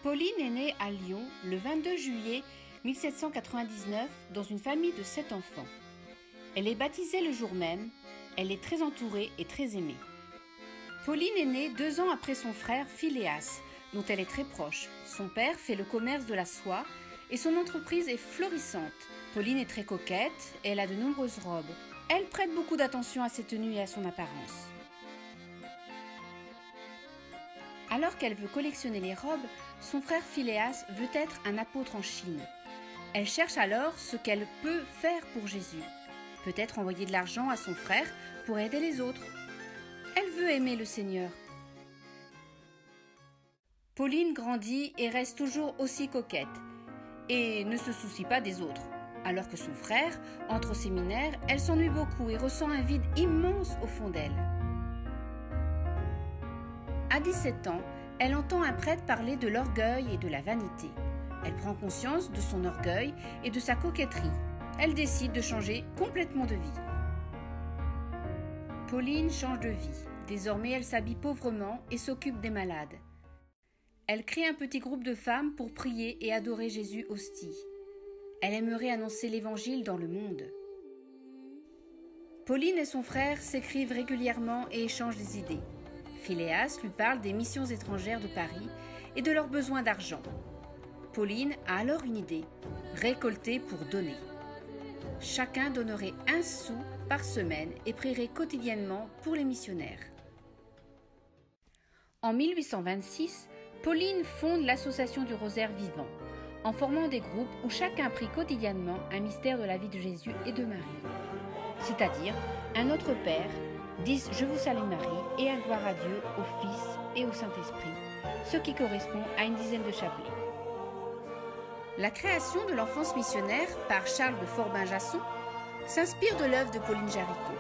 Pauline est née à Lyon le 22 juillet 1799 dans une famille de 7 enfants. Elle est baptisée le jour même, elle est très entourée et très aimée. Pauline est née 2 ans après son frère Philéas, dont elle est très proche. Son père fait le commerce de la soie et son entreprise est florissante. Pauline est très coquette et elle a de nombreuses robes. Elle prête beaucoup d'attention à ses tenues et à son apparence. Alors qu'elle veut collectionner les robes, son frère Philéas veut être un apôtre en Chine. Elle cherche alors ce qu'elle peut faire pour Jésus. Peut-être envoyer de l'argent à son frère pour aider les autres. Elle veut aimer le Seigneur. Pauline grandit et reste toujours aussi coquette et ne se soucie pas des autres. Alors que son frère entre au séminaire, elle s'ennuie beaucoup et ressent un vide immense au fond d'elle. À 17 ans, elle entend un prêtre parler de l'orgueil et de la vanité. Elle prend conscience de son orgueil et de sa coquetterie. Elle décide de changer complètement de vie. Pauline change de vie. Désormais, elle s'habille pauvrement et s'occupe des malades. Elle crée un petit groupe de femmes pour prier et adorer Jésus hostie. Elle aimerait annoncer l'Évangile dans le monde. Pauline et son frère s'écrivent régulièrement et échangent des idées. Philéas lui parle des missions étrangères de Paris et de leurs besoins d'argent. Pauline a alors une idée, récolter pour donner. Chacun donnerait 1 sou par semaine et prierait quotidiennement pour les missionnaires. En 1826, Pauline fonde l'Association du Rosaire Vivant, en formant des groupes où chacun prie quotidiennement un mystère de la vie de Jésus et de Marie, c'est-à-dire un Notre Père, 10 Je vous salue Marie et un Gloire à Dieu, au Fils et au Saint-Esprit, ce qui correspond à une dizaine de chapelets. La création de l'enfance missionnaire par Charles de Forbin-Jasson s'inspire de l'œuvre de Pauline Jaricot.